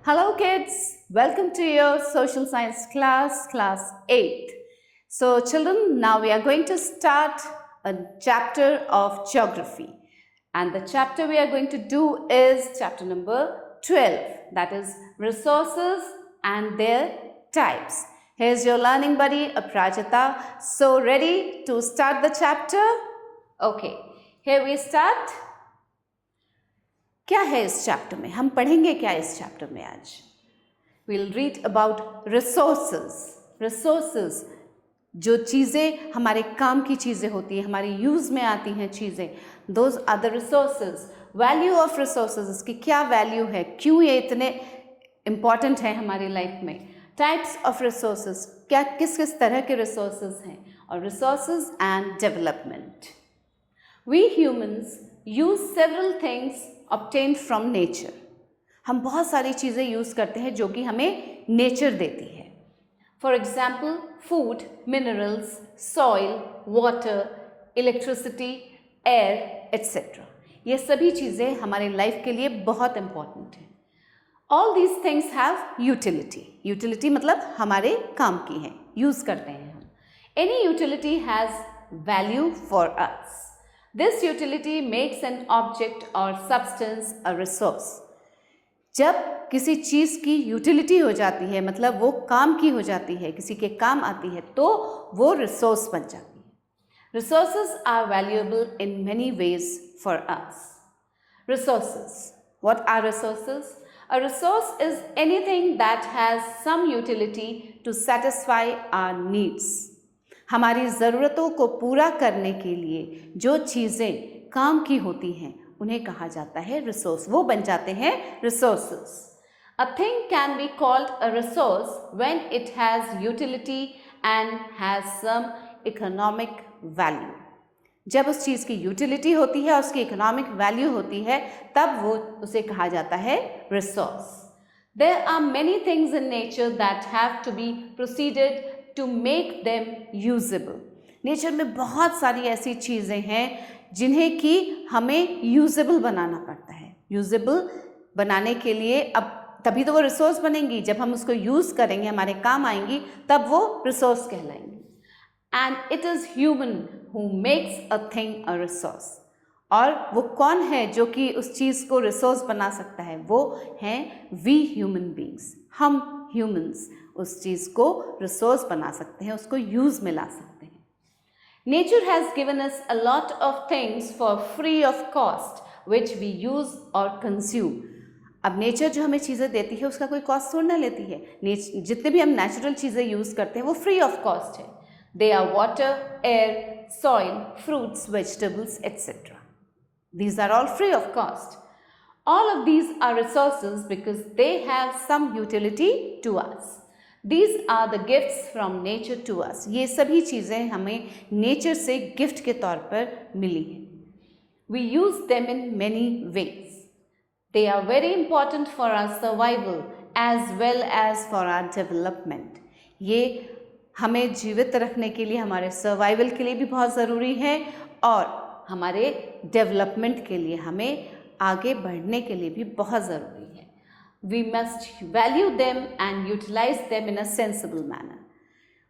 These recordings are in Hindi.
Hello kids, welcome to your social science class, class 8. So children, now we are going to start a chapter of geography. And the chapter we are going to do is chapter number 12, that is resources and their types. Here's your learning buddy, Aprajita. So ready to start the chapter? Okay, here we start. क्या है इस चैप्टर में? हम पढ़ेंगे क्या इस चैप्टर में आज? We'll read about resources. Resources, जो चीज़ें हमारे काम की चीज़ें होती हैं, हमारी यूज़ में आती हैं चीज़ें, those are the resources. Value of resources, इसकी क्या वैल्यू है, क्यों ये इतने इम्पॉर्टेंट है हमारी लाइफ में. Types of resources, क्या किस किस तरह के resources हैं, और resources and development. We humans use several things obtained from nature. हम बहुत सारी चीज़ें यूज़ करते हैं जो कि हमें नेचर देती है. For example food, minerals, soil, water, electricity, air etcetera. ये सभी चीज़ें हमारे लाइफ के लिए बहुत इम्पॉर्टेंट हैं. All these things have utility. Utility मतलब हमारे काम की हैं, यूज़ करते हैं हम. Any utility has value for us. This utility makes an object or substance a resource. जब किसी चीज़ की यूटिलिटी हो जाती है, मतलब वो काम की हो जाती है, किसी के काम आती है, तो वो रिसोर्स बन जाती है. Resources are valuable in many ways for us. Resources. What are resources? A resource is anything that has some utility to satisfy our needs. हमारी ज़रूरतों को पूरा करने के लिए जो चीज़ें काम की होती हैं उन्हें कहा जाता है रिसोर्स. वो बन जाते हैं resources. A thing can be called a resource when it has utility and has some economic value. जब उस चीज़ की यूटिलिटी होती है और उसकी इकोनॉमिक वैल्यू होती है तब वो उसे कहा जाता है resource. There are many things in nature that have to be proceeded to make them usable. Nature में बहुत सारी ऐसी चीज़ें हैं जिन्हें कि हमें यूजेबल बनाना पड़ता है. यूजेबल बनाने के लिए अब तभी तो वो रिसोर्स बनेंगी. जब हम उसको यूज़ करेंगे, हमारे काम आएंगी, तब वो रिसोर्स कहलाएंगी. And it is human who makes a thing a resource. और वो कौन है जो कि उस चीज़ को रिसोर्स बना सकता है? वो हैं वी ह्यूमन बींग्स. हम ह्यूमंस उस चीज़ को रिसोर्स बना सकते हैं, उसको यूज़ में ला सकते हैं. Nature has given us a lot of things for free of cost which we use और कंज्यूम. अब नेचर जो हमें चीज़ें देती है उसका कोई कॉस्ट थोड़ा ना लेती है. जितने भी हम नेचुरल चीज़ें यूज़ करते हैं वो फ्री ऑफ कॉस्ट है. They are water, air, soil, fruits, vegetables etcetera. These are all free of cost. All of these are resources because they have some utility to us. These are the gifts from nature to us. ये सभी चीज़ें हमें नेचर से गिफ्ट के तौर पर मिली हैं. We use them in many ways. They are very important for our survival as well as for our development. ये हमें जीवित रखने के लिए, हमारे सर्वाइवल के लिए भी बहुत ज़रूरी है और हमारे डेवलपमेंट के लिए, हमें आगे बढ़ने के लिए भी बहुत ज़रूरी है. We must value them and utilise them in a sensible manner.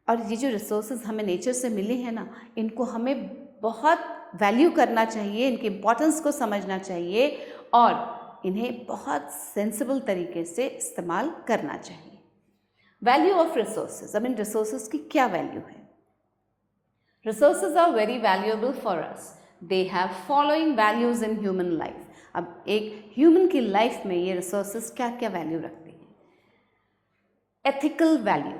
और ये जो रिसोर्सेज हमें नेचर से मिले हैं ना, इनको हमें बहुत वैल्यू करना चाहिए, इनकी इम्पोर्टेंस को समझना चाहिए और इन्हें बहुत सेंसिबल तरीके से इस्तेमाल करना चाहिए. Value of resources. अब इन रिसोर्सेज की क्या वैल्यू है? Resources are very valuable for us. They have following values in human life. अब एक ह्यूमन की लाइफ में ये रिसोर्सेज क्या क्या वैल्यू रखती हैं? Ethical value.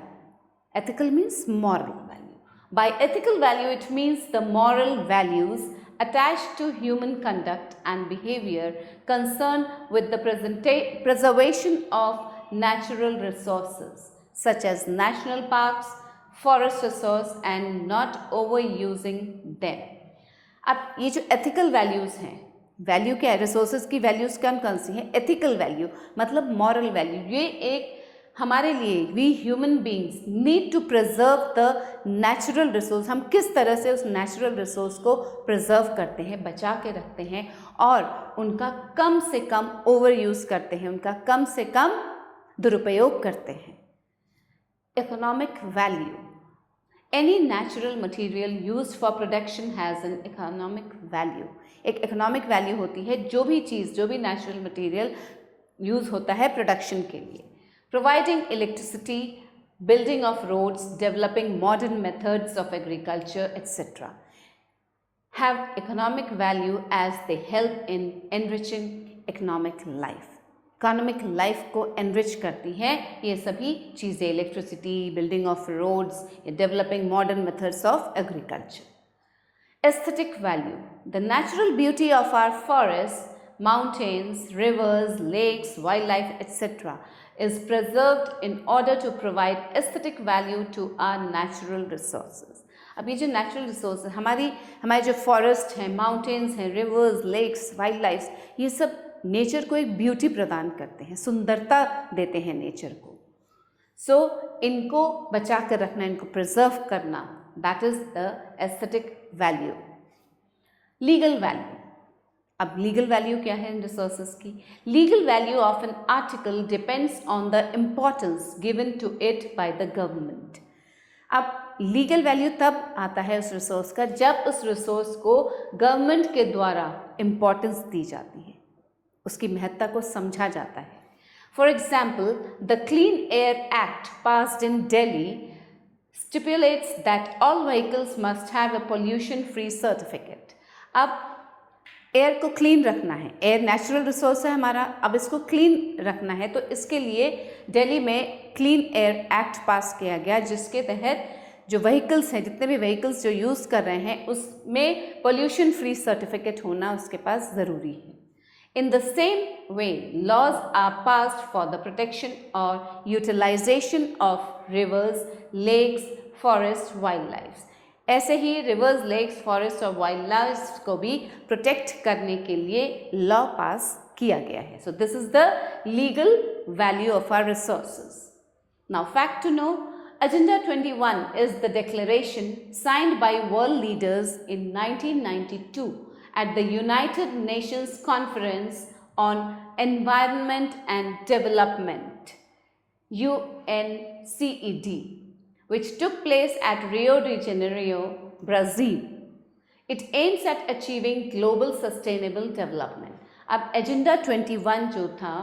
Ethical means moral value. By ethical value it means the moral values attached to human conduct and behavior concerned with the preservation of natural resources such as national parks, forest resource and not overusing them. अब ये जो एथिकल वैल्यूज़ हैं, वैल्यू क्या है? रिसोर्सेज की वैल्यूज़ कौन सी हैं? एथिकल वैल्यू मतलब मॉरल वैल्यू. ये एक हमारे लिए, we human beings need to preserve the natural resource. हम किस तरह से उस नेचुरल रिसोर्स को प्रिजर्व करते हैं, बचा के रखते हैं और उनका कम से कम ओवर यूज़ करते हैं, उनका कम से कम दुरुपयोग करते हैं। Economic value, any natural material used for production has an economic value. एक इकोनॉमिक वैल्यू होती है जो भी चीज़, जो भी नेचुरल मटेरियल यूज़ होता है प्रोडक्शन के लिए। Providing electricity, building of roads, developing modern methods of agriculture, etc. have economic value as they help in enriching economic life. Economic life को enrich करती हैं ये सभी चीज़ें, electricity, building of roads, developing modern methods of agriculture. Aesthetic value, the natural beauty of our forests, mountains, rivers, lakes, wildlife, etc. is preserved in order to provide aesthetic value to our natural resources. अब ये जो नेचुरल रिसोर्स हमारे जो फॉरेस्ट हैं, माउंटेन्स हैं, रिवर्स, लेक्स, वाइल्ड लाइफ, ये सब नेचर को एक ब्यूटी प्रदान करते हैं, सुंदरता देते हैं नेचर को। सो इनको बचा कर रखना, इनको प्रिजर्व करना, that is the aesthetic value. Legal value, अब लीगल वैल्यू क्या है इन रिसोर्सेज की? Legal value of an article depends on the importance given to it by the government. अब लीगल वैल्यू तब आता है उस रिसोर्स का जब उस रिसोर्स को गवर्नमेंट के द्वारा इम्पॉर्टेंस दी जाती है, उसकी महत्ता को समझा जाता है। For example, the clean air act passed in Delhi stipulates that all vehicles must have a pollution free certificate. अब एयर को क्लीन रखना है, एयर नेचुरल रिसोर्स है हमारा, अब इसको क्लीन रखना है, तो इसके लिए दिल्ली में क्लीन एयर एक्ट पास किया गया जिसके तहत जो व्हीकल्स हैं, जितने भी व्हीकल्स जो यूज़ कर रहे हैं उसमें पोल्यूशन फ्री सर्टिफिकेट होना उसके पास ज़रूरी है। In the same way, laws are passed for the protection or utilization of rivers, lakes, forests, wildlife. ऐसे ही रिवर्स, लेक्स, फॉरेस्ट और वाइल्ड लाइफ को भी प्रोटेक्ट करने के लिए लॉ पास किया गया है। So this is the legal value of our resources. Now fact to know, Agenda 21 is the declaration signed by world leaders in 1992 at the United Nations Conference on Environment and Development, UNCED, which took place at Rio de Janeiro, Brazil. It aims at achieving global sustainable development. अब Agenda 21 जो था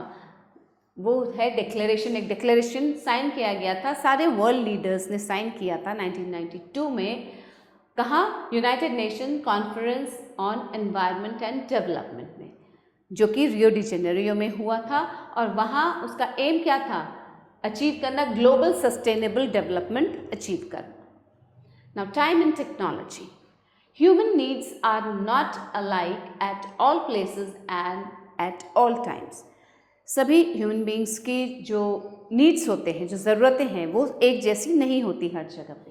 वो है डिक्लेरेशन, एक डिक्लेरेशन साइन किया गया था, सारे वर्ल्ड लीडर्स ने साइन किया था 1992 में। कहाँ? United nation conference on environment and development में, जो कि रियो डी जेनेरियो में हुआ था, और वहाँ उसका एम क्या था? अचीव करना ग्लोबल सस्टेनेबल डेवलपमेंट अचीव करना। Now time in technology, human needs are not alike at all places and at all times. सभी ह्यूमन बींग्स की जो नीड्स होते हैं, जो ज़रूरतें हैं, वो एक जैसी नहीं होती हर जगह पे।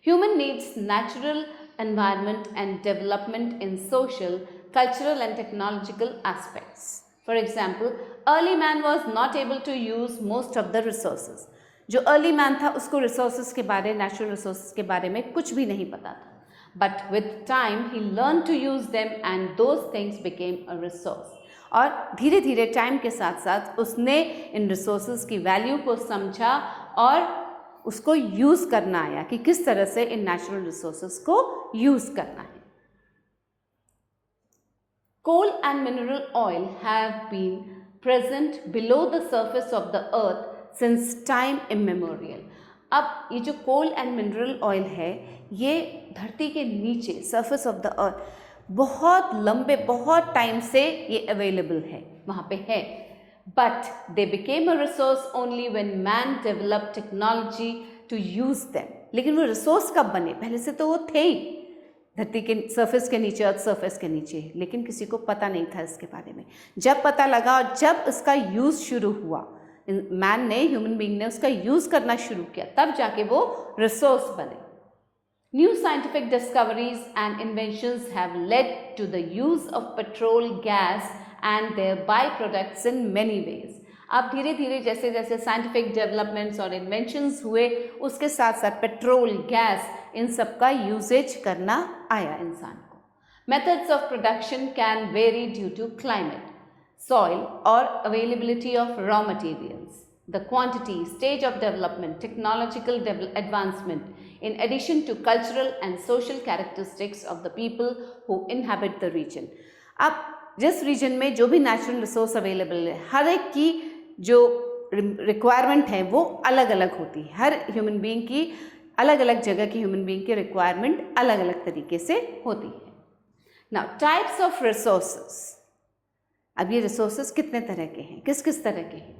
Human needs natural environment and development in social, cultural and technological aspects. For example, early man was not able to use most of the resources. जो अर्ली मैन था उसको रिसोर्सेज के बारे, नेचुरल रिसोर्सेज के बारे में कुछ भी नहीं पता था, but with time he learn to use them and those things became a resource. और धीरे धीरे टाइम के साथ साथ उसने इन रिसोर्सेज की वैल्यू को समझा और उसको यूज़ करना आया कि किस तरह से इन नेचुरल रिसोर्सेज को यूज़ करना है। Coal and mineral oil have been present below the surface of the earth since time immemorial. अब ये जो कोल एंड मिनरल ऑयल है, ये धरती के नीचे, सर्फेस ऑफ द अर्थ, बहुत लंबे, बहुत टाइम से ये अवेलेबल है, वहाँ पे है, but they became a resource only when man develop technology to use them. लेकिन वो रिसोर्स कब बने? पहले से तो वो थे ही धरती के सर्फेस के नीचे, अर्थ सर्फेस के नीचे, लेकिन किसी को पता नहीं था इसके बारे में। जब पता लगा और जब इसका यूज़ शुरू हुआ, मैन ने, ह्यूमन बीइंग ने उसका यूज़ करना शुरू किया, तब जाके वो रिसोर्स बने। New scientific discoveries and inventions have led to the use of petrol, gas and their byproducts in many ways. अब धीरे धीरे जैसे जैसे साइंटिफिक डेवलपमेंट्स और इन्वेंशंस हुए, उसके साथ साथ पेट्रोल, गैस, इन सब का यूजेज करना आया इंसान को। Methods of production can vary due to climate, soil or availability of raw materials. the quantity, stage of development, technological advancement, in addition to cultural and social characteristics of the people who inhabit the region. अब जिस रीजन में जो भी नेचुरल रिसोर्स अवेलेबल है, हर एक की जो रिक्वायरमेंट है वो अलग अलग होती है. हर ह्यूमन बीइंग की अलग अलग जगह की ह्यूमन बीइंग की रिक्वायरमेंट अलग अलग तरीके से होती है. Now types of resources. अब ये रिसोर्सेज कितने तरह के हैं, किस किस तरह के हैं?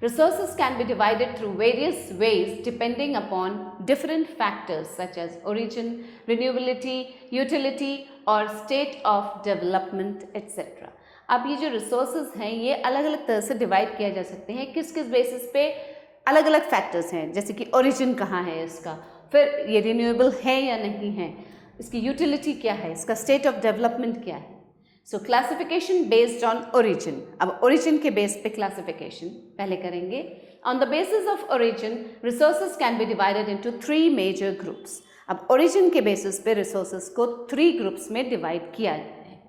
Resources can be divided through various ways depending upon different factors such as origin, renewability, utility or state of development etc. अब ये जो resources हैं ये अलग अलग तरह से डिवाइड किया जा सकते हैं. किस किस बेसिस पे? अलग अलग फैक्टर्स हैं, जैसे कि origin कहाँ है इसका, फिर ये renewable है या नहीं है, इसकी utility क्या है, इसका state of development क्या है. So classification based on origin. अब origin के बेस पे classification पहले करेंगे. On the basis of origin, resources can be divided into 3 major groups. अब origin के basis पे resources को 3 groups में divide किया गया है.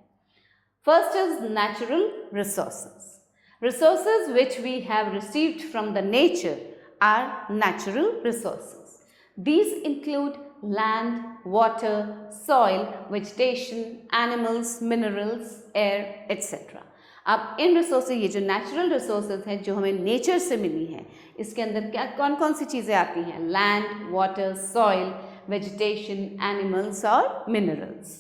First is natural resources. Resources which we have received from the nature are natural resources. These include land, water, soil, vegetation, animals, minerals, air, etc. अब इन रिसोर्सेज, ये जो नेचुरल रिसोर्सेज हैं जो हमें नेचर से मिली हैं, इसके अंदर क्या कौन कौन सी चीज़ें आती हैं? Land, water, soil, vegetation, animals और minerals.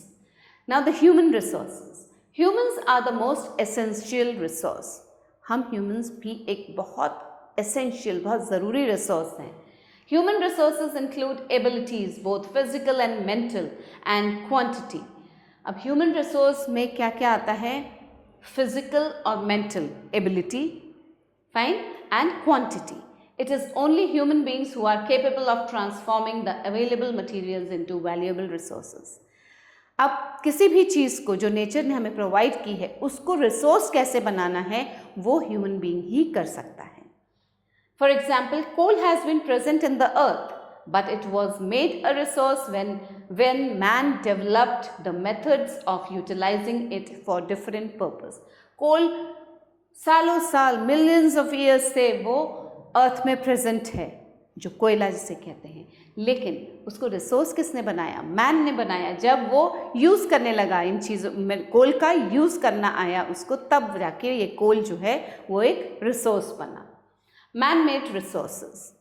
Now the human resources. Humans are the most essential resource. हम ह्यूमन्स भी एक बहुत एसेंशियल, बहुत ज़रूरी रिसोर्स हैं. Human resources include abilities, both physical and mental, and quantity. अब human resource में क्या क्या आता है? Physical और mental ability, fine, and quantity. It is only human beings who are capable of transforming the available materials into valuable resources. अब किसी भी चीज़ को जो नेचर ने हमें प्रोवाइड की है उसको रिसोर्स कैसे बनाना है वो ह्यूमन बीइंग ही कर सकता है. For example, coal has been present in the earth, but it was made a resource when man developed the methods of utilizing it for different purpose. Coal सालों साल, millions of years से वो earth में present है, जो कोयला जिसे कहते हैं, लेकिन उसको रिसोर्स किसने बनाया? मैन ने बनाया. जब वो यूज़ करने लगा इन चीज़ों में, कोल का यूज़ करना आया उसको, तब जाके ये कोल जो है वो एक रिसोर्स बना. Man-made resources.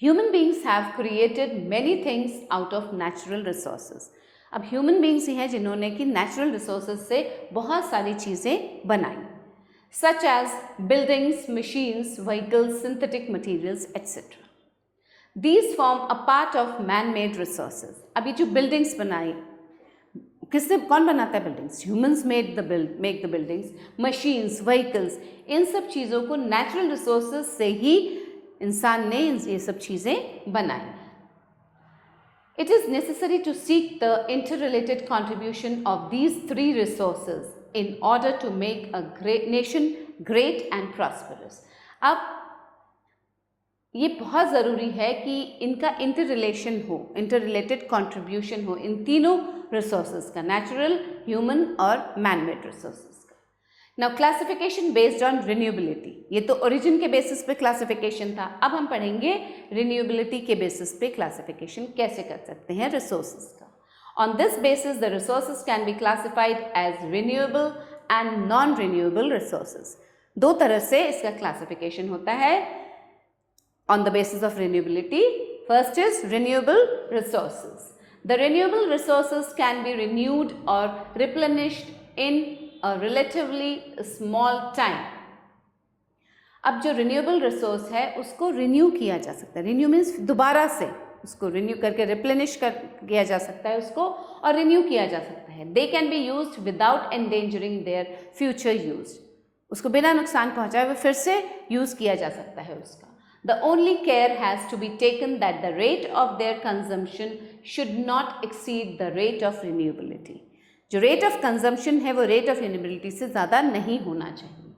Human beings have created many things out of natural resources. अब human beings ही हैं जिन्होंने कि natural resources से बहुत सारी चीज़ें बनाई, such as buildings, machines, vehicles, synthetic materials, etc. These form a part of man-made resources. अब ये जो buildings बनाई, किसने, कौन बनाता है buildings? Humans make the buildings, machines, vehicles, इन सब चीज़ों को नेचुरल रिसोर्सेज से ही इंसान ने ये सब चीज़ें बनाई. It is necessary to seek the inter related contribution of these 3 resources in order to make a great nation great and prosperous. अब ये बहुत ज़रूरी है कि इनका इंटर रिलेशन हो, इंटर रिलेटेड कॉन्ट्रीब्यूशन हो इन तीनों रिसोर्सेज का, नेचुरल, ह्यूमन और मैन मेड रिसोर्सेज का. Now classification based on renewability. ये तो ओरिजिन के बेसिस पे क्लासिफिकेशन था. अब हम पढ़ेंगे रिन्यूएबिलिटी के बेसिस पे क्लासिफिकेशन कैसे कर सकते हैं रिसोर्सेज का. On this basis the resources can be classified as renewable and non renewable resources. 2 तरह से इसका क्लासिफिकेशन होता है on the basis of renewability. First is renewable resources. The renewable resources can be renewed or replenished in a relatively small time. अब जो renewable resource है उसको renew किया जा सकता है. Renew means दोबारा से उसको renew करके replenish किया जा सकता है उसको, और renew किया जा सकता है. They can be used without endangering their future use. उसको बिना नुकसान पहुँचाए वो फिर से यूज़ किया जा सकता है उसका. The only care has to be taken that the rate of their consumption should not exceed the rate of renewability. जो rate of consumption है वो rate of renewability से ज़्यादा नहीं होना चाहिए.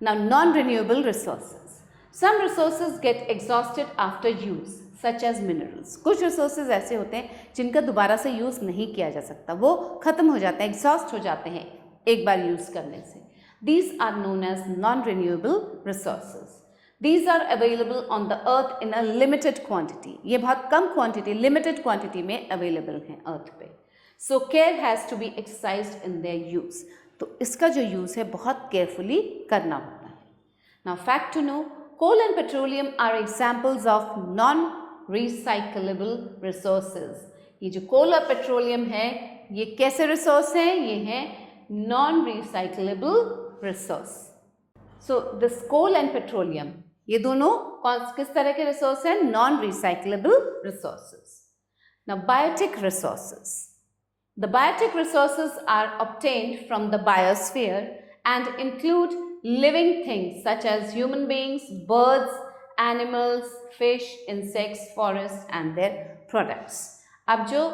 Now non-renewable resources. Some resources get exhausted after use, such as minerals. कुछ resources ऐसे होते हैं जिनका दोबारा से यूज़ नहीं किया जा सकता, वो ख़त्म हो जाते हैं, exhaust हो जाते हैं एक बार यूज़ करने से. These are known as non-renewable resources. These are available on the earth in a limited quantity. ये बहुत कम quantity, limited quantity में available हैं earth पे. So care has to be exercised in their use. तो इसका जो use है बहुत carefully करना होता है. Now fact to know, coal and petroleum are examples of non-recyclable resources. ये जो coal और petroleum है, ये कैसे resource हैं? ये हैं non-recyclable resource. So this coal and petroleum, ये दोनों किस तरह के रिसोर्स हैं? Non recyclable resources. Now biotic resources. The biotic resources are obtained from the biosphere and include living things such as human beings, birds, animals, fish, insects, forest and their products. अब जो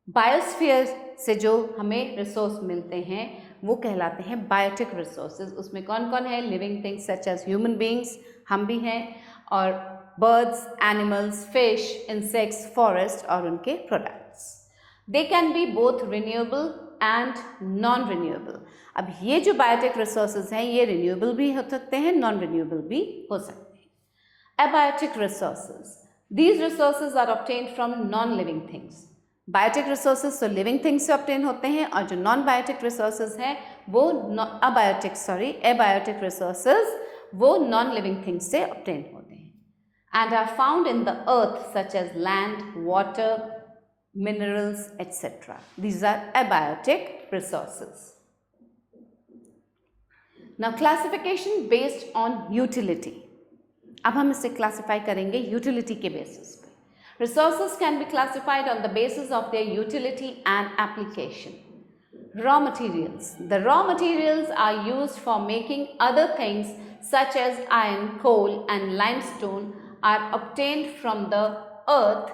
बायोस्फीयर से जो हमें रिसोर्स मिलते हैं वो कहलाते हैं बायोटिक रिसोर्सेज. उसमें कौन कौन है? Living things such as human beings, हम भी हैं, और birds, animals, fish, insects, forest और उनके products. They can be both renewable and non renewable. अब ये जो बायोटिक रिसोर्सेज हैं ये रिन्यूएबल भी हो सकते हैं, नॉन रिन्यूएबल भी हो सकते हैं. Abiotic resources. These resources are obtained from non living things. Biotic resources तो लिविंग थिंग्स से ऑब्टेन होते हैं और जो नॉन बायोटिक रिसोर्सेज हैं वो एबायोटिक रिसोर्सेज वो नॉन लिविंग थिंग्स से ऑब्टेन होते हैं and are found in the earth such as land, water, minerals etcetera. These are abiotic resources. Now classification based on utility. अब हम इसे क्लासिफाई करेंगे यूटिलिटी के बेसिस पे. Resources can be classified on the basis of their utility and application. Raw materials. The raw materials are used for making other things such as iron, coal and limestone are obtained from the earth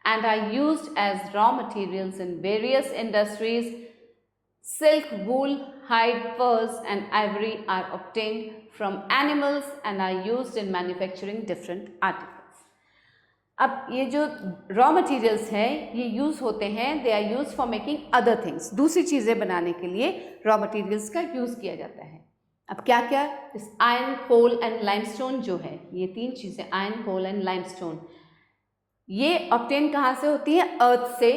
and are used as raw materials in various industries. Silk, wool, hide, furs and ivory are obtained from animals and are used in manufacturing different articles. अब ये जो रॉ मटेरियल्स हैं ये यूज़ होते हैं, they are use for making other things. दूसरी चीज़ें बनाने के लिए रॉ मटेरियल्स का यूज़ किया जाता है. अब क्या क्या? इस आयरन, कोल एंड लाइमस्टोन जो है, ये तीन चीज़ें आयरन, कोल एंड लाइमस्टोन, ये ऑब्टेन कहाँ से होती है? अर्थ से.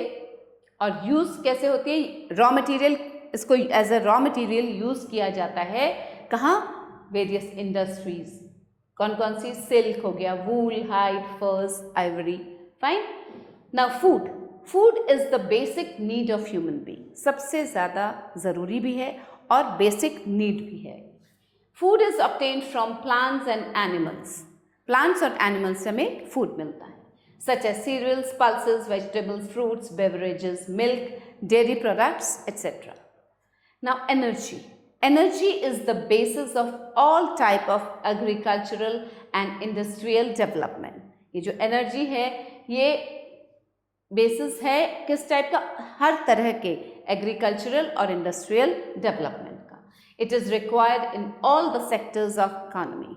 और यूज़ कैसे होती है? रॉ मटेरियल, इसको as a raw material use किया जाता है कहाँ? Various industries. कौन कौन सी? सिल्क हो गया, wool, hide, furs, ivory. Fine. Now food. Food is the basic need of human being. सबसे ज़्यादा ज़रूरी भी है और बेसिक नीड भी है. Food is obtained from plants and animals. Plants और एनिमल्स से हमें फूड मिलता है such as cereals, pulses, vegetables, fruits, beverages, milk, dairy products etcetera. Now energy. Energy is the basis of all type of agricultural and industrial development. ये जो एनर्जी है ये बेसिस है किस टाइप का? हर तरह के एग्रीकल्चरल और इंडस्ट्रियल डेवलपमेंट का. It is required in all the sectors of economy.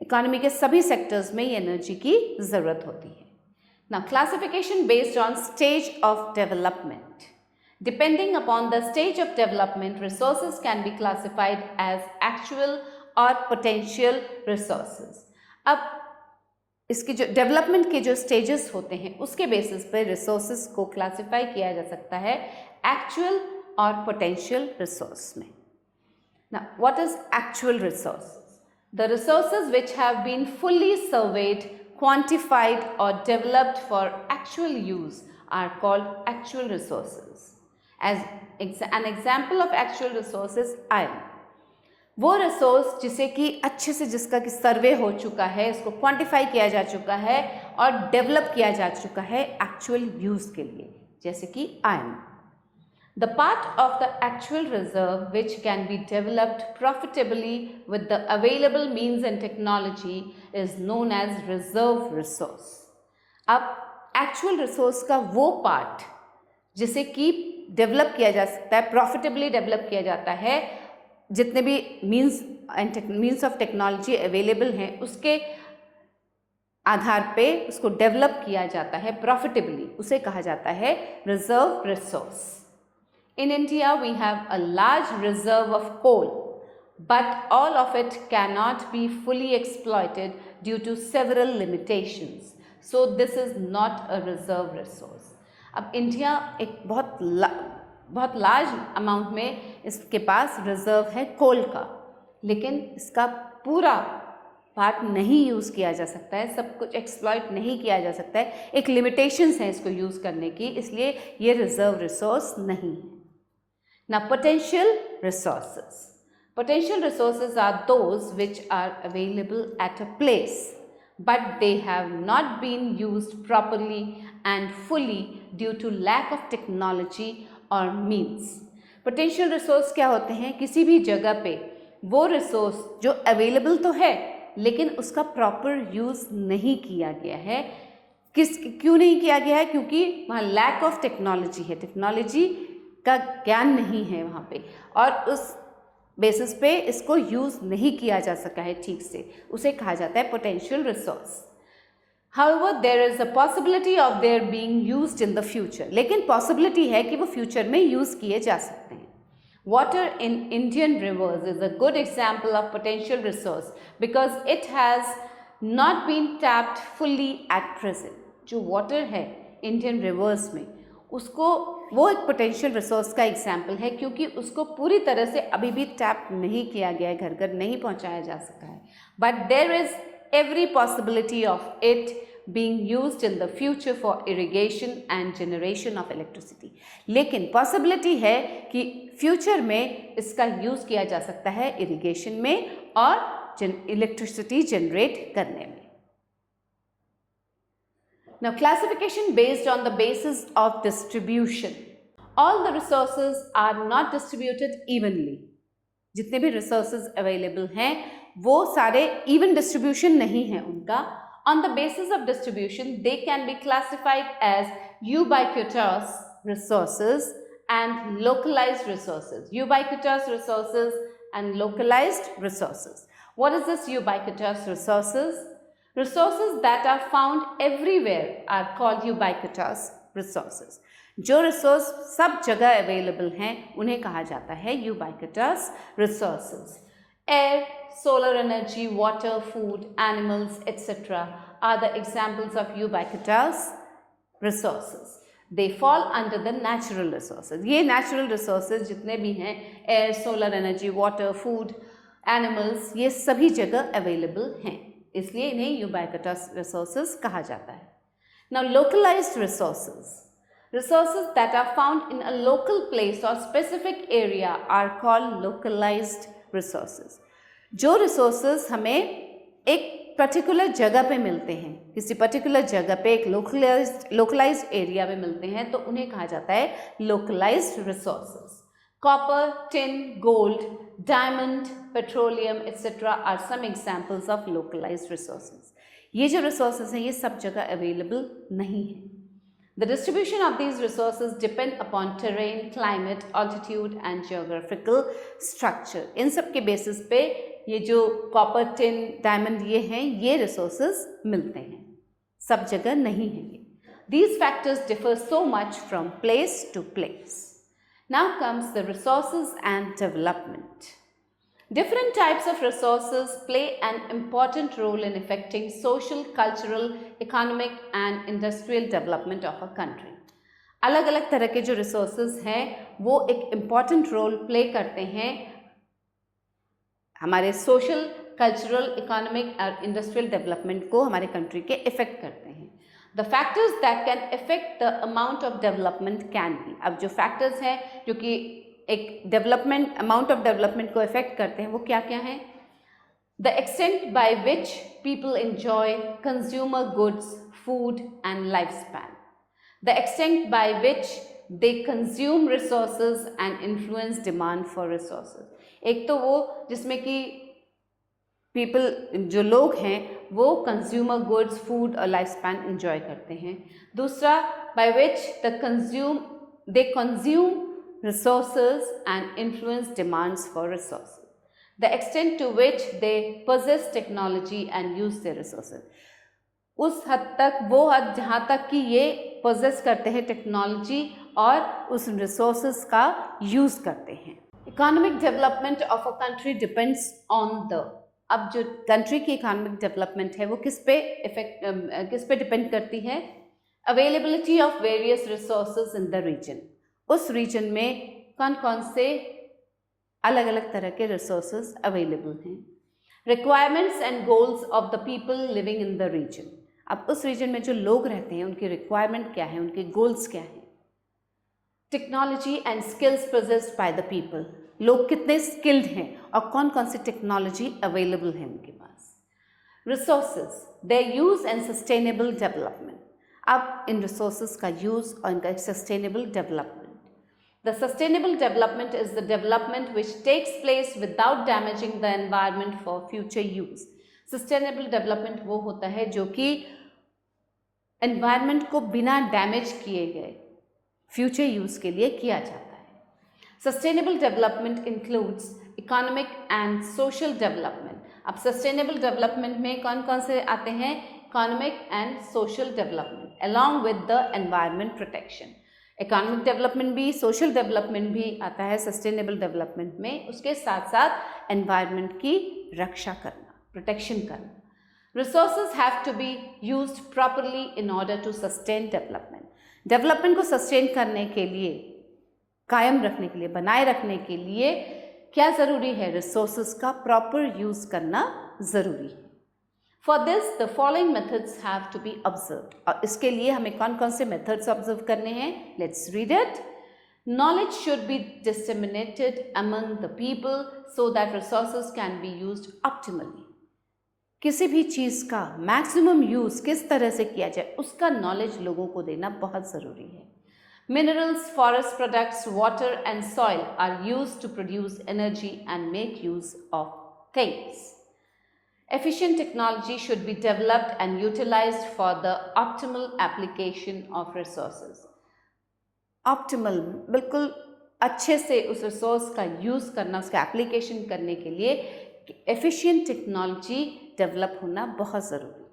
Economy के सभी सेक्टर्स में ये एनर्जी की ज़रूरत होती है. Now classification based on stage of development. Depending upon the stage of development, resources can be classified as actual or potential resources. अब इसके जो डेवलपमेंट के जो स्टेजेस होते हैं उसके बेसिस पर रिसोर्सेज को क्लासिफाई किया जा सकता है एक्चुअल और पोटेंशियल रिसोर्स में. Now, what is actual resources? The resources which have been fully surveyed, quantified or developed for actual use are called actual resources. As an example of actual resource is iron. वो रिसोर्स जिसे कि अच्छे से जिसका कि सर्वे हो चुका है, इसको क्वांटिफाई किया जा चुका है और डेवलप किया जा चुका है एक्चुअल यूज़ के लिए, जैसे कि iron. The part of the actual reserve which can be developed profitably with the available means and technology is known as reserve resource. अब एक्चुअल रिसोर्स का वो पार्ट जिसे कि डेवलप किया जा सकता है, प्रॉफिटेबली डेवलप किया जाता है, जितने भी मीन्स ऑफ टेक्नोलॉजी अवेलेबल हैं उसके आधार पे उसको डेवलप किया जाता है प्रॉफिटेबली, उसे कहा जाता है reserve resource. In India we have a large reserve of coal but all of it cannot be fully exploited due to several limitations. So this is not a reserve resource. अब इंडिया एक बहुत लार्ज अमाउंट में इसके पास रिजर्व है कोल का, लेकिन इसका पूरा पार्ट नहीं यूज़ किया जा सकता है, सब कुछ एक्सप्लॉइट नहीं किया जा सकता है, एक लिमिटेशंस है इसको यूज़ करने की, इसलिए ये रिजर्व रिसोर्स नहीं है. Now potential resources. Potential resources are those which are available at a place, but they have not been used properly and fully due to lack of technology or means. Potential resource क्या होते हैं? किसी भी जगह पे वो रिसोर्स जो अवेलेबल तो है लेकिन उसका प्रॉपर यूज़ नहीं किया गया है. क्यों नहीं किया गया है? क्योंकि वहाँ लैक ऑफ टेक्नोलॉजी है, टेक्नोलॉजी का ज्ञान नहीं है वहाँ पे, और उस बेसिस पे इसको यूज़ नहीं किया जा सका है ठीक से, उसे कहा जाता है potential resource. However, there is a possibility of their being used in the future. लेकिन पॉसिबिलिटी है कि वो फ्यूचर में यूज़ किए जा सकते हैं. Water in Indian rivers is a good example of potential resource because it has not been tapped fully at present. जो वाटर है इंडियन रिवर्स में, उसको वो एक पोटेंशियल रिसोर्स का एग्जाम्पल है क्योंकि उसको पूरी तरह से अभी भी टैप नहीं किया गया है, घर घर नहीं पहुंचाया जा सका है. But there is every possibility of it being used in the future for irrigation and generation of electricity. लेकिन पॉसिबिलिटी है कि फ्यूचर में इसका यूज़ किया जा सकता है इरिगेशन में और इलेक्ट्रिसिटी जनरेट करने में. Now classification based on the basis of distribution. All the resources are not distributed evenly. जितने भी resources available हैं वो सारे even distribution नहीं है उनका. On the basis of distribution they can be classified as ubiquitous resources and localized resources. Ubiquitous resources and localized resources. What is this ubiquitous resources? Resources that are found everywhere are called ubiquitous resources. जो रिसोर्स सब जगह अवेलेबल हैं उन्हें कहा जाता है ubiquitous resources. Air, solar energy, water, food, animals, etc. are the examples of ubiquitous resources. They fall under the natural resources. ये natural resources जितने भी हैं, air, solar energy, water, food, animals, ये सभी जगह अवेलेबल हैं, इसलिए इन्हें ubiquitous resources कहा जाता है. Now localized resources. Resources that are found in a local place or specific area are called localized resources. जो resources हमें एक पर्टिकुलर जगह पे मिलते हैं, किसी पर्टिकुलर जगह पे एक localized area में मिलते हैं, तो उन्हें कहा जाता है localized resources. Copper, tin, gold, diamond, petroleum, etc. are some examples of localized resources. ये जो resources हैं ये सब जगह available नहीं है. The distribution of these resources depend upon terrain, climate, altitude and geographical structure. इन सब के basis पे ये जो copper, tin, diamond ये हैं, ये resources मिलते हैं, सब जगह नहीं है ये. These factors differ so much from place to place. Now comes the resources and development. Different types of resources play an important role in affecting social, cultural, economic and industrial development of a country. अलग अलग तरह के जो resources हैं वो एक important role play करते हैं हमारे social, cultural, economic और industrial development को हमारे country के affect करते हैं. The factors that can affect the amount of development can be. अब जो factors हैं जो कि एक development, amount of development को affect करते हैं वो क्या क्या हैं? The extent by which people enjoy consumer goods, food and lifespan. The extent by which they consume resources and influence demand for resources. एक तो वो जिसमें कि पीपल जो लोग हैं वो कंज्यूमर गुड्स, फूड और लाइफ स्पैन इंजॉय करते हैं. दूसरा by which they consume resources and influence demands for resources. The extent to which they possess technology and use their resources. उस हद तक, वो हद जहाँ तक कि ये पोजेस करते हैं टेक्नोलॉजी और उस रिसोर्सेज का यूज़ करते हैं. Economic development of a country depends on the, अब जो कंट्री की इकोनॉमिक डेवलपमेंट है वो किस पे डिपेंड करती है? Availability of various resources in the region, उस रीजन में कौन कौन से अलग अलग तरह के रिसोर्सेज अवेलेबल हैं। Requirements and goals of the people living in the region, अब उस रीजन में जो लोग रहते हैं उनकी रिक्वायरमेंट क्या है, उनके गोल्स क्या हैं। Technology and skills possessed by the people, लोग कितने स्किल्ड हैं और कौन कौन सी टेक्नोलॉजी अवेलेबल है उनके पास। Resources, their use and sustainable development, अब इन रिसोर्सेज का यूज और इनका sustainable development. The sustainable development is the development which takes place without damaging the environment for future use. Sustainable development वो होता है जो कि एनवायरनमेंट को बिना डैमेज किए गए फ्यूचर यूज के लिए किया जाता है। Sustainable development includes economic and social development, अब सस्टेनेबल डेवलपमेंट में कौन कौन से आते हैं? Economic and social development along with the environment protection. Economic development भी, सोशल डेवलपमेंट भी आता है सस्टेनेबल डेवलपमेंट में, उसके साथ साथ एनवायरनमेंट की रक्षा करना, प्रोटेक्शन करना। Resources have to be used properly in order to sustain development. Development को सस्टेन करने के लिए, कायम रखने के लिए, बनाए रखने के लिए क्या ज़रूरी है? रिसोर्सेज का प्रॉपर यूज करना ज़रूरी है। For this the following methods have to be observed, और इसके लिए हमें कौन कौन से मेथड्स ऑब्जर्व करने हैं? Let's read it. Knowledge should be disseminated among the people so that resources can be used optimally. किसी भी चीज़ का मैक्सिमम यूज़ किस तरह से किया जाए उसका नॉलेज लोगों को देना बहुत ज़रूरी है। Minerals, forest products, water and soil are used to produce energy and make use of things. Efficient technology should be developed and utilized for the optimal application of resources. Optimal, बिल्कुल अच्छे से उस रिसोर्स का यूज़ करना, उसका एप्लीकेशन करने के लिए एफिशिएंट टेक्नोलॉजी डेवलप होना बहुत ज़रूरी है।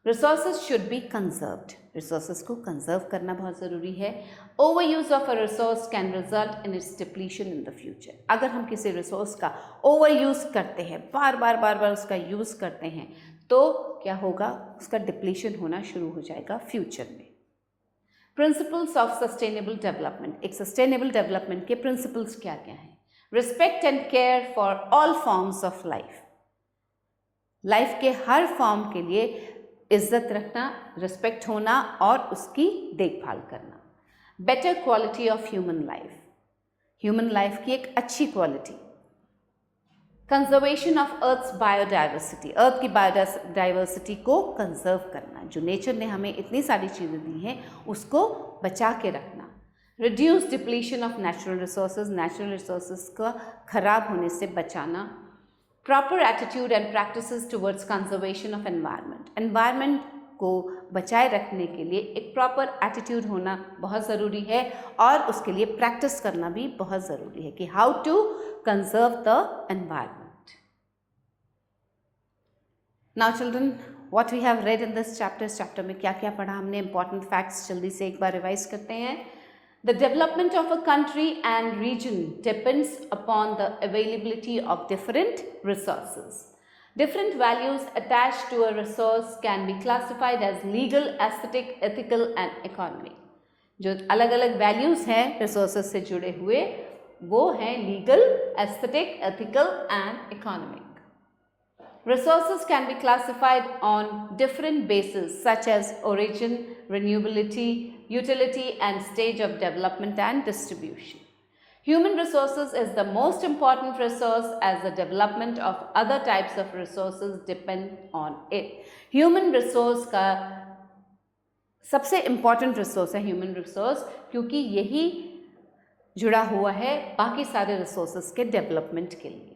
Resources should be conserved, resources को कंजर्व करना बहुत ज़रूरी है। Over use of a resource can result in its depletion in the future, अगर हम किसी रिसोर्स का ओवर यूज़ करते हैं, बार बार उसका यूज़ करते हैं, तो क्या होगा? उसका डिप्लीशन होना शुरू हो जाएगा फ्यूचर में। प्रिंसिपल्स ऑफ सस्टेनेबल डेवलपमेंट, एक सस्टेनेबल डेवलपमेंट के प्रिंसिपल्स क्या क्या हैं? Respect and care for all forms of life, life के हर फॉर्म के लिए इज्जत रखना, रिस्पेक्ट होना और उसकी देखभाल करना। Better quality of human life, human life की एक अच्छी quality. Conservation of earth's biodiversity, earth की बायोडाइवर्सिटी को कंजर्व करना, जो नेचर ने हमें इतनी सारी चीज़ें दी हैं उसको बचा के रखना। Reduce depletion of natural resources, natural resources का खराब होने से बचाना। Proper attitude and practices towards conservation of environment, environment को बचाए रखने के लिए एक प्रॉपर एटीट्यूड होना बहुत ज़रूरी है और उसके लिए प्रैक्टिस करना भी बहुत ज़रूरी है कि how to conserve the environment. Now children, what we have read in this chapter, इस चैप्टर में क्या क्या पढ़ा हमने, इंपॉर्टेंट फैक्ट्स जल्दी से एक बार रिवाइज करते हैं। The development of a country and region depends upon the availability of different resources. Different values attached to a resource can be classified as legal, aesthetic, ethical and economic. जो अलग अलग values हैं resources से जुड़े हुए वो हैं legal, aesthetic, ethical and economic. Resources can be classified on different bases such as origin, renewability, utility and stage of development and distribution. Human resources is the most important resource as the development of other types of resources depend on it. Human resource का सबसे important resource है human resource, क्योंकि यही जुड़ा हुआ है बाकी सारे resources के development के लिए।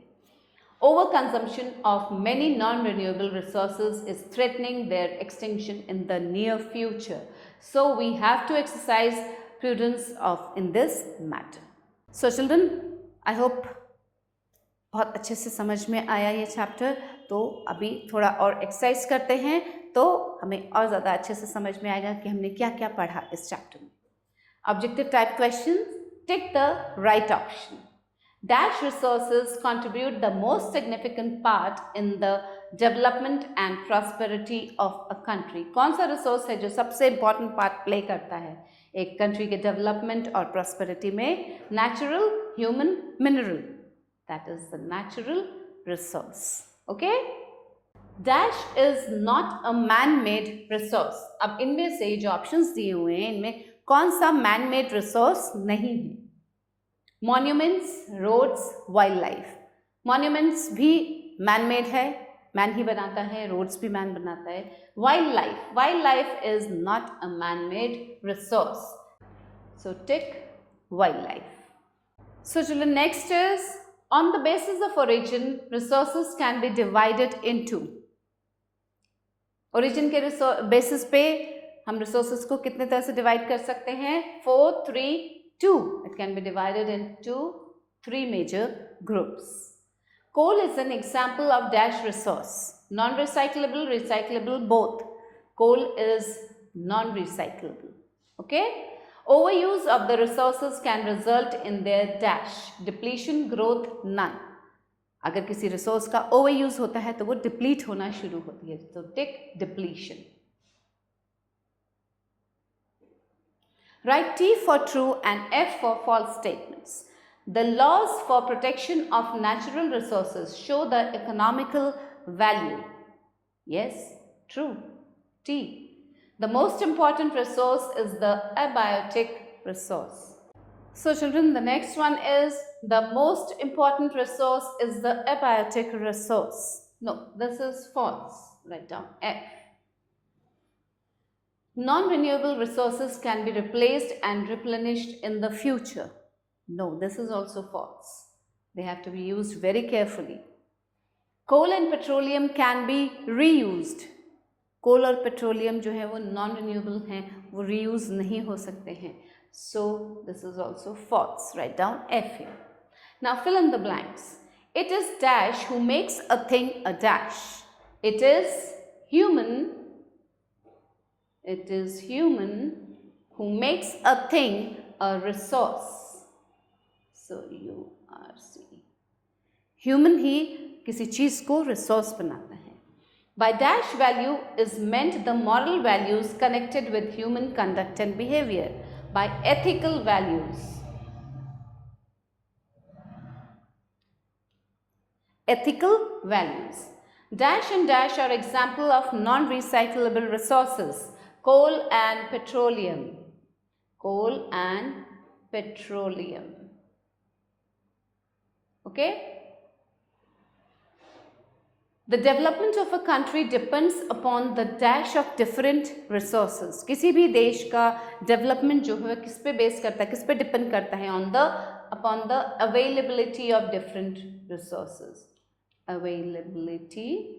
Overconsumption of many non-renewable resources is threatening their extinction in the near future. So we have to exercise prudence in this matter. So children, I hope बहुत अच्छे से समझ में आया ये चैप्टर। तो अभी थोड़ा और एक्सरसाइज करते हैं तो हमें और ज़्यादा अच्छे से समझ में आएगा कि हमने क्या क्या पढ़ा इस चैप्टर में। Objective type questions, tick the right option. Dash resources contribute the most significant part in the development and prosperity of a country. कौन सा resource है जो सबसे important part play करता है एक country के development और prosperity में? Natural, human, mineral. That is the natural resource. Okay? Dash is not a man-made resource. अब इनमें से जो options दिए हुए हैं इनमें कौन सा man-made resource नहीं है? Monuments, roads, wildlife. Monuments भी man-made है, man ही बनाता है, roads भी man बनाता है. Wildlife is not a man-made resource. So tick wildlife. So children, next is on the basis of origin, resources can be divided into. Origin के basis पे हम resources को कितने तरह से divide कर सकते हैं? 4, 3, 2. It can be divided into 3 major groups. Coal is an example of dash resource. Non-recyclable, recyclable, both. Coal is non-recyclable. Okay? Overuse of the resources can result in their dash. Depletion, growth, none. अगर किसी resource का overuse होता है तो वो deplete होना शुरू होती है. तो tick depletion. Write T for true and F for false statements. The laws for protection of natural resources show the economical value. Yes, true. T. The most important resource is the abiotic resource. So children, the next one is the most important resource is the abiotic resource. No, this is false. Write down F. Non-renewable resources can be replaced and replenished in the future. No, this is also false. They have to be used very carefully. Coal and petroleum can be reused. Coal और petroleum जो है वो non-renewable हैं, वो reuse नहीं हो सकते हैं. So this is also false. Write down F here. Now fill in the blanks. It is dash who makes a thing a dash. It is human who makes a thing a resource. So URC. Human ही किसी चीज को resource बनाता है. By dash value is meant the moral values connected with human conduct and behavior. By ethical values. Ethical values. Dash and dash are example of non-recyclable resources. Coal and petroleum. Coal and petroleum. Okay? The development of a country depends upon the dash of different resources. किसी भी देश का development जो है किस पे base करता है, किस पे depend करता है? Upon the availability of different resources. Availability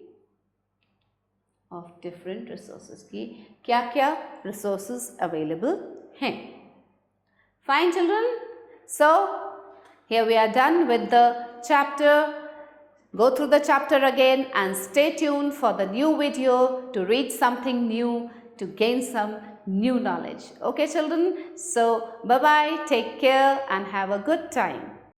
of different resources की क्या-क्या resources available हैं? Fine children. So here we are done with the chapter. Go through the chapter again and stay tuned for the new video to read something new, to gain some new knowledge. Okay children. So bye bye, take care and have a good time.